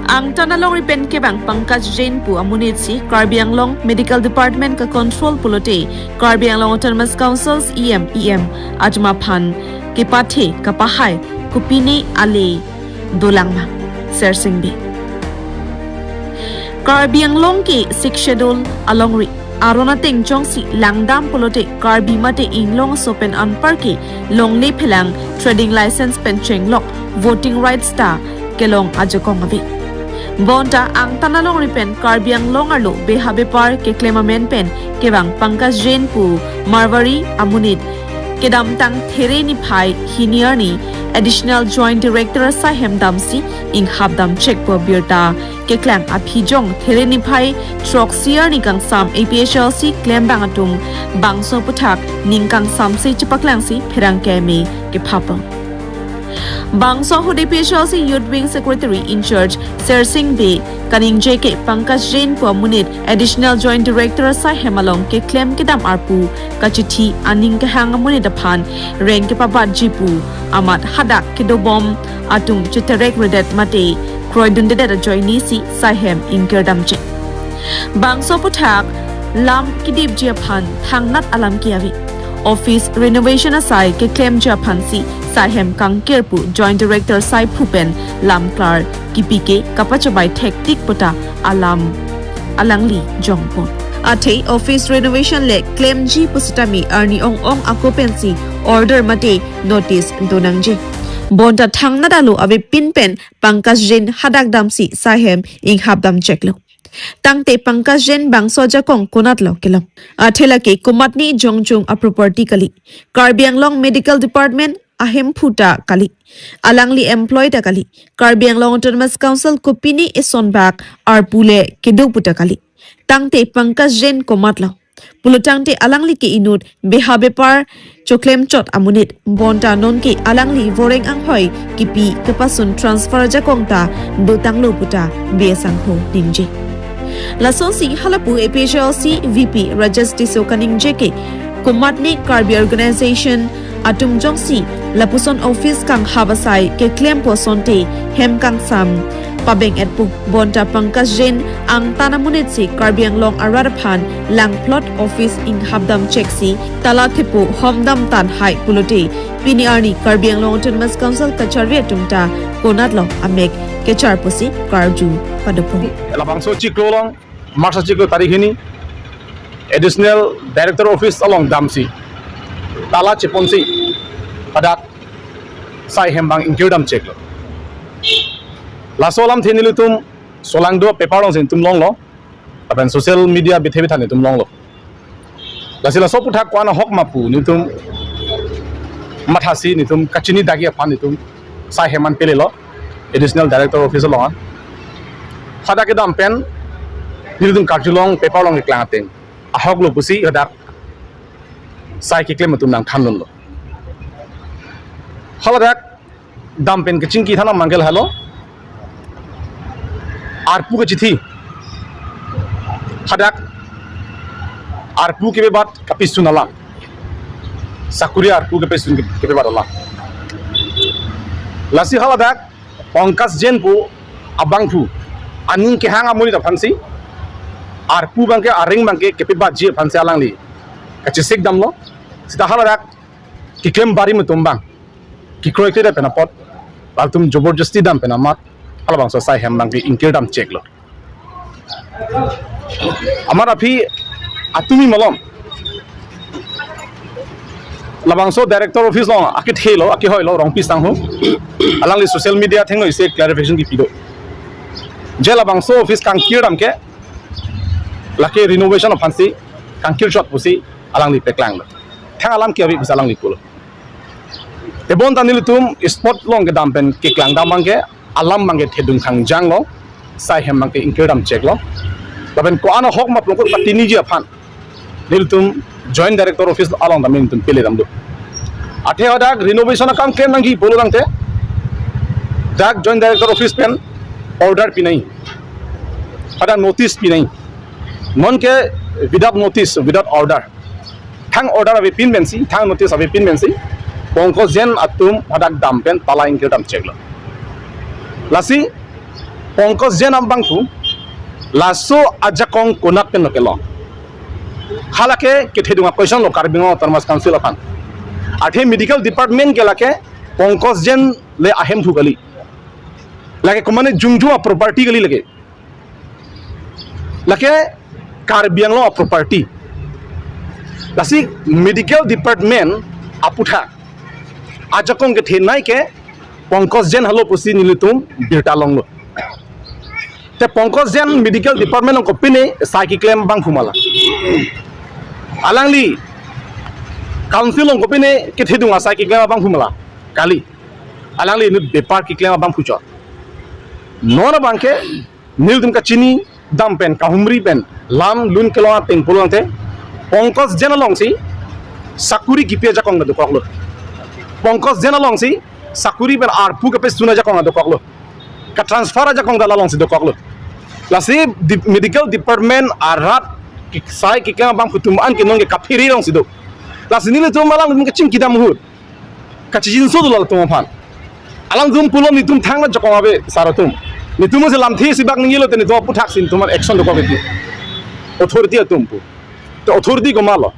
Ang tanalong ripen ke bang Pankaj Jain pu amunit si Karbi Anglong Medical Department ka control pulote Karbi Anglong Autonomous Council's EM ajma phan ke pathe kapahai kupini ale dolangma sersingbi Karbi Anglong ke 6 schedule alongri Arona teng chongsi langdam pulote Karbi mate inglong sopen anpar ke longle phelang trading license pen chenglok voting rights ta kelong ajakong avi Bonta ang tanalong ripen Karbi Anglong arlo behabe par ke claimant pen kebang Pankaj Jain pu Marwari amunit kedam tang there ni phai hiniarni Additional Joint Director asaihem damsi ing habdam check po birta ke klang aphijong there ni phai troxier ni kang sam APHLC claim bang atum bangso puthak ning kang sam se chipaklang si pherang keme ke phapang Bangso Hude APHLC Youth Wing Secretary in Charge Sersing Be Kaning JK Pankaj Jain po munit Additional Joint Director asaihem along ke claim kedam arpu kachithi aning ke hang munit aphan reng ke pabat jipu amat hadak kedobom atum chiterek redet mate kroidun de joini si saihem inkerdam che Bangso puthak lam kidip japhan thangnat alam kiawi Office Renovation asai ke claim Japan si Saihem Kangkerpu Joint Director Sai Phupen Lam Klar Kipike Kapachabai Tactic Pota Alangli Jongpon Ate Office Renovation le claim G Pusitami Arni Ong Occupancy Order Mate Notice Donangje Bonta Thangna dalu abe pinpen Pankaj Jain hadak damsi Saihem ing habdam cheklo Tangte Pankaj Jain bangso jakong kunat lo kelam athela ke kumatni jongjung a property kali Karbi Anglong Medical Department ahem phuta kali alangli employed kali Karbi Anglong Autonomous Council kopini esonbak arpule kedu puta kali tangte Pankaj Jain komat lo pulutangte alangli ke inut behabe par choklem chot amunit bonta non ke alangli voreng ang hoi kipi kepasun transfer jakong ta dotang lo puta besang ho ningje Lasosi halapu APHLC VP Rajustice Okaning JK Kumatni Karbi Organization Atum Jongsi Lapuson Office Kang Habasai ke claim po sonte hem kang sam pabeng etpu bonta Pankaj Jain ang tanamunit si Karbi Anglong Aradaphan lang plot office ing habdam cheksi tala thipu homdam tan hai pulote piniarni Karbi Anglong Autonomous Council kachari tumta konatlo amek kechar posi karju padopong labangso chiklolong marsa chiklo tarikhini Additional Director Office along damsi tala chiponsi padak sai hembang inkyudam cheklo lasolam thenilutum solangdo paper sin tum longlo apan social media bithebi thani tum longlo lasila so puthak kwana hok mapu nitum mathasi nitum kachini dagi aphan nitum sai heman pelelo Additional Director Office along hadak edam pen nitum karjulong paper long iklangateng ahok lo pusi hadak sai ki claim tum nang thanlon lo haladak dam pen ke chingki thana mangel halo arpu ke chithi hadak arpu ke bat kapisunala sakuri arpu ke pesun ke bat ala lasi haladak Pankaj Jain pu abangpu aning ke hanga moni da phansi arpu bangke aring bangke ke bat ji phansi alangli kachesek damlo sida haladak ki claim bari mutumbang ki corrected da penapot altum joborjasti dam penamat alabang so sai hem bangke inkerdam cheklo amar aphi atumi molom labang so Director Office lo akit helo aki hoilo rong pisang ho alangli social media thenglo ise clarification ki pido je labang so office kang kirdam ke lake renovation of fancy kang kirshot pusi alangli peklang lo thang alam ki abi bisalangli kulo te bon tanil tum spot long ke dampen ke klang damang ke alam mangke thedung khang jang lo sai hem mangke inkerdam check lo taben ko ana hok ma plong ko patini ji afan nil tum Joint Director Office along the main pele dam do athe adak renovation kam claim nangi bolo langte dak Joint Director Office pen order pi nahi ada notice pi nahi non ke without notice without order thang order ave pin mensi thang notice ave pin mensi Pankaj Jain atum adak dam pen tala inkerdam check lo lasi Pankaj Jain bangku laso ajakong konak pen lokelo halake kethe dunga question lo karbingo autonomous council apan athe medical department ke lake Pankaj Jain le ahem thugali lake komane jungjua property gali lake karbiang lo property lasi medical department aputhak ajakong kethe nai ke Pankaj Jain halo pusi nilitum birtalong lo te Pankaj Jain medical department ko pine psychic claim bang fumala alangli council ko pine kethe dunga psychic claim bang fumala kali alangli ni bepar ki claim bang fucho nona bangke nil dum ka chini dam pen kahumri pen lam lun kelo teng pulong te Pankaj Jain along si sakuri ki pe jakong na doklo Pankaj Jain along si sakuri pen arpu ka pe suna jakong na doklo ka transfer aja kong dalalong si dokok lo lasi medical department arat sai ki kang bang putuman ki nong ke kapiri rong si do lasi ni tu malang dum ke ching kidam hut ka chijin so dulal tu phan alang dum pulom ni tum thang na jakong abe saratum ni tum se lam thi si bak ni lo te ni do puthak sin tumar action dokok ti authority atum pu to authority ko malo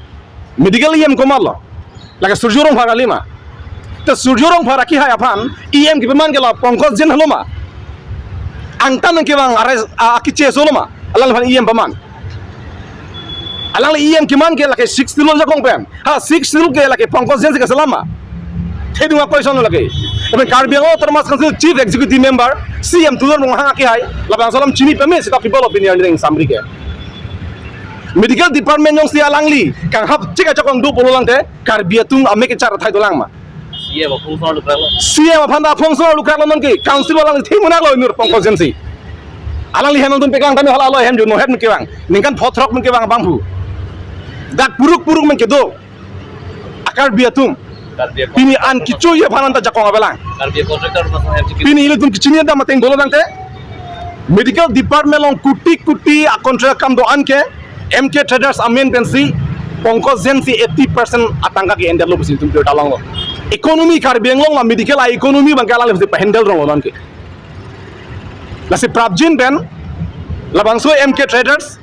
medical em ko malo laga surjurong bhagali ma to surjurong bharaki hai aphan em ki beman ke la Pankaj Jain halo ma angtan ke bang ares akiche soloma alang fan em paman alang em kiman ke lake 6 kilo jakong pen ha 6 kilo ke lake Pankaj Jain ke salama thedunga question lake ebe karbiang autonomous council chief executive member cm tulor mong ha ki hai labang salam chini peme sita people opinion ring samri ke medical department yong si alangli kanghap chika jakong du pololang te karbiatung ame ke char thai dolang ma CM apanda phongso lukrak lon ki council walang thi munak lo nur Pankaj Jain si alang li hanong dum pegang tami hala lo hem ju no het ke bang ningkan photrok ke bang bangbu dak puruk men ke do akar biatum pini an kichu ye phananta jakong abelang pini ile dum kichini da mateng dolo dangte medical department long kuti a contract kam do an ke MK traders amen pensi Pankaj Jain si 80% atangka ke endel lo busin tum pe talang lo economy karbiang long la medical economy bangkala le handle rong lon ke la si prabjin ben la bangso MK traders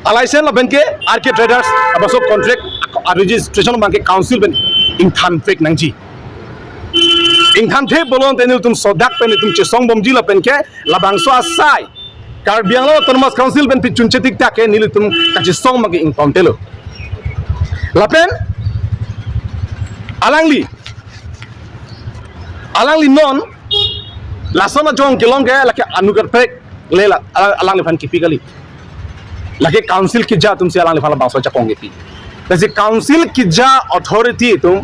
alaisen la benke RK traders abaso contract registration bangke council ben ingthan fake nangji ingthan the bolon tenil tum sodak pen tum chesong bomji la penke la bangso asai karbiang lo autonomous council ben pichun chetik ta ke nil tum kachesong magi ington telo la pen alangli non lasona jong kelong ke lake anugar pek lela alangli fan kipikali lake council ki ja tum se alangli fan bangso chakong ge pi tasi council ki ja authority tum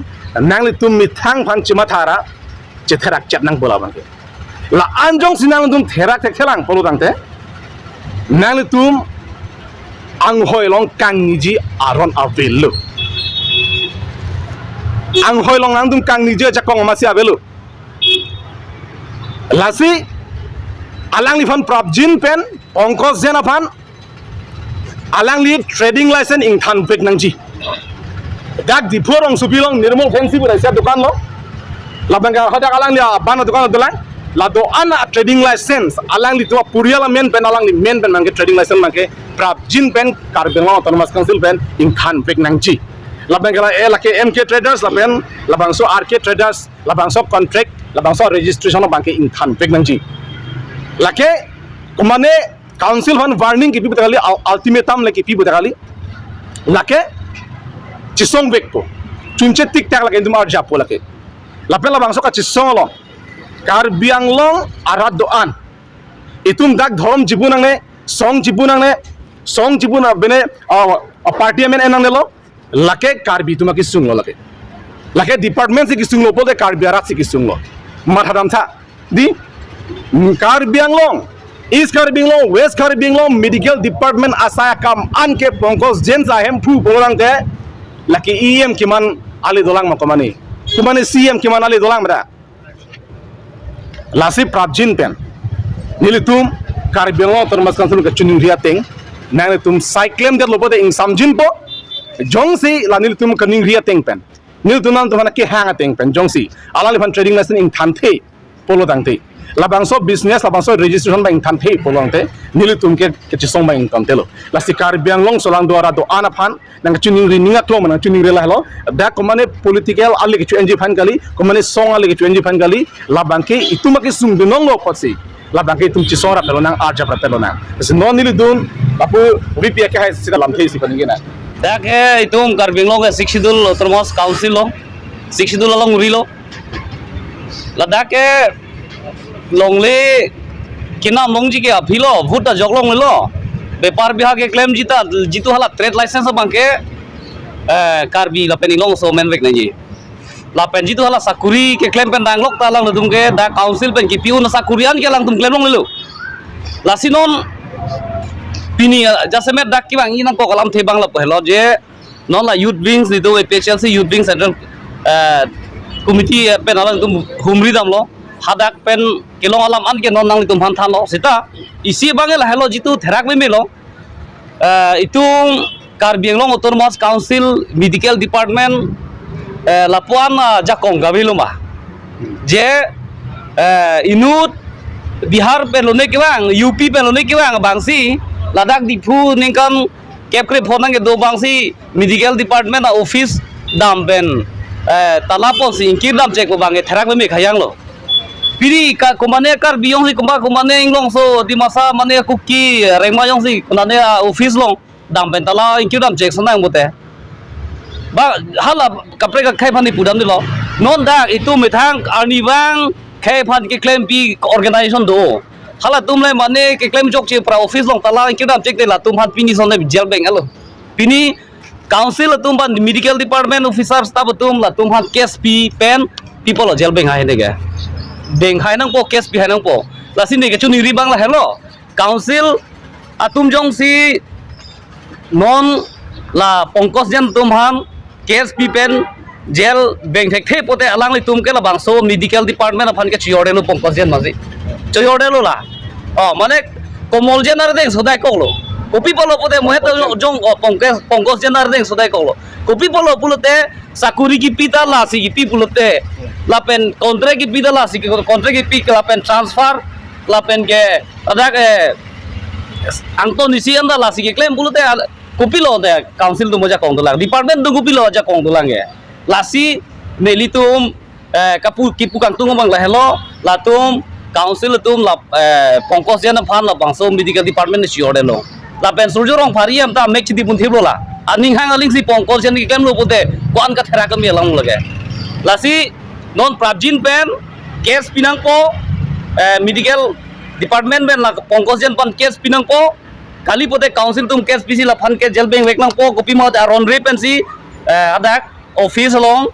nangli tum mithang fan chima thara chetherak chat nang bola bangke la anjong sinang tum therak tek thelang polo dangte nangli tum ang hoilong kangiji aron avelu ang hoilong nang dum kang nije jakong amasi abelu lasi alang li fan prabjin pen Pankaj Jain aphan alang li trading license ing than pek nangji dak diphorong supilong nirmol fancy bura sia dukan lo labanga hadak alang li bana dukan dolang la do ana trading license alang li to puriala men pen alang li men pen mangke trading license mangke prabjin pen karbengo autonomous council pen ing than pek nangji labangala lake MK traders laben labangso RK traders labangso contract labangso registration bangke income pek nangji lake kumane council han warning ki pibutakali ultimatum lake pibutakali lake chisong bekpo chunche tik tak lake indum arja po lake lapen labangso ka chisong lo karbiang long arad doan itum dak dhorom jibunang ne song jibuna bene party men enang ne lo lake karbi tuma ki sunglo lake department se ki sunglo pode karbi arak se ki sunglo mathadam tha di karbiang long east karbiang long west karbiang long medical department asaya kam anke Pankaj Jain sahem phu bolang te lake em kiman ali dolang makomani kumane CM kiman ali dolang bra lasi prabjin pen nilitum karbiang long autonomous council ka chuning ria teng nang tum cyclem de lopode ing samjin po jongsi la nilitum kaning ria teng pen nil tunan to hana ke hanga teng pen jongsi ala le fan trading lesson ing thanthe polo dangte labangso business labangso registration bang tan thei polongte nili tumke kachesong bang tantelo lasti karbiang long solang duara do anaphan nang chuning ri ninga klo mana chuning re la helo da komane political ali chu enji phan kali komane song ali chu enji phan kali labangke itumaki sung dunong lo khotsi labangke tum chisong ra pelo nang arja pra pelo nang no nili dun apu vp ke hai sida lam thei si paninge na dak he itum karbiang long ke sikshidul otormos council lo sikshidul long ri lo ladak ke longle किना मोंगजी के अफिलो भूटा जगलोंग लो व्यापार विभाग के claim जीता जीतु हला trade licence बांके कारबी लापेनी लोंग so main वेक नहीं लापेन जीतु हला साकुरी के क्लेम पेन दांग लोक तालांग तुम के दा काउंसिल पेन की पिउ न साकुरियान के लांग तुम क्लेम लोंग लो लासिनोन पिनी जैसे मैं डाक की बांग इना को कलम थे बांग ला पहलो जे नॉन ला यूथ विंग्स नि तो APHLC youth wing central committee पेन हला तुम हुमरी दाम लो hadak pen kilong alam an ke non nang litum han than lo sita isi bangel hello jitu therak me melo itu karbiang long autonomous council medical department lapuan jakong gabilo ma je inut bihar pen lo ne kiwang UP pen lo ne kiwang bangsi ladak dipu ningkan kepkre phonang ke do bangsi medical department office dam pen talapon si inkir dam check ko bange therak me khayang lo piri ka kumane kar biyong si kumane inglong so di masa mane kuki rengma yong si kumane office long dam pentala inkyu dam check sanang bote ba hala kapre ka khai phani pudam dilo non da itu mithang arni bang khai phan ke claim pi organization do hala tumle mane ke claim chok che pra office long tala inkyu dam check de la tum phan pini son jail bank alo pini council tum ban medical department officer staff tum la tum phan case pi pen people jail bank ha ne ga Deng hai nang po case pi hai nang po la sin ne ke chu ni ri bang la hello council atum jong si non la Pankaj Jain tum han case pi pen jail bank thek the pote alang li tum ke la bang so medical department aphan ke chiode lo Pankaj Jain maji chiode lo la mane komol jenar deng sodai ko lo kopi polo pote mohe to jong Pankaj Jain ar deng sodai ko lo kopi polo pulote sakuri ki pita la si ki pi pulote lapen kontrak ki pita la si kontrak ki pi lapen transfer lapen ke ada ke angto nisi anda la si ki claim pulote kopi lo de council tu moja kong tulang department tu kopi lo aja kong tulang ya lasi neli tum kapu kipu kang tung bang la hello latum council tum la Pankaj Jain phan la bangso medical department ni chiode lo lapen surjorong phariyam ta mek chidi pun thiblo la aning hang aling si Pankaj Jain ki claim lo pote kwan ka thera kam yelang lage lasi non prabjin pen case pinang po medical department ben la Pankaj Jain pan case pinang po kali pote council tum case pisi la phan ke jail bank wek nang po kopi ma aron re pen si adak office long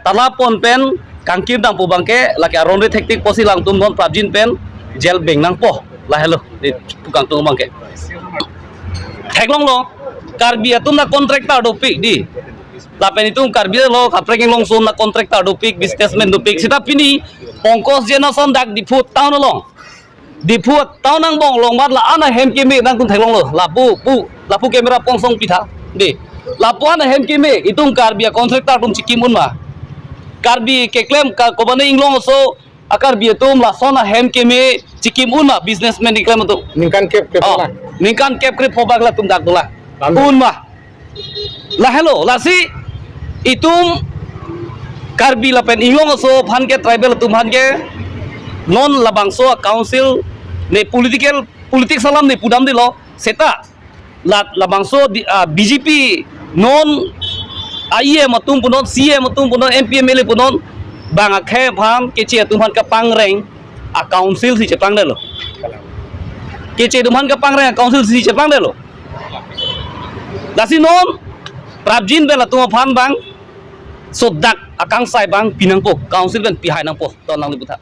talapon pen kangkir dang po bangke la ke aron re thektik posi lang tum non prabjin pen jail bank nang po la hello di tukang tum bangke theklong lo karbi atum na contractor do pik di lapen itu karbi lo kapreng long som na contractor do pik businessman do pik sita pini Pankaj Jain son dak di phut taun long di phut taun nang bong long mat la ana hem keme nang tum theklong lo lapu kamera pongsong pitha di lapu ana hem keme itung karbi contractor tum chikimun ma karbi ke claim ka kobane inglong so akar bi tum la sona hem keme chikimun ma businessman di claim tu ningkan kep krip phobak la tum dak dola un ma la hello la si itum karbi la pen inglong so phan ke tribal tum phan ke non labang so council ne politics salam ne pudam dilo seta la labang so BJP non IEM matung punon CM matung punon MPML punon bang khe phan ke che tum phan ka pangreng a council si che pang de lo ke che tum phan ka pangreng council si che pang de lo lasi non prabjin bela tum phan bang so dak akang sai bang pinang po council ben pi hai nang po ton nang li butha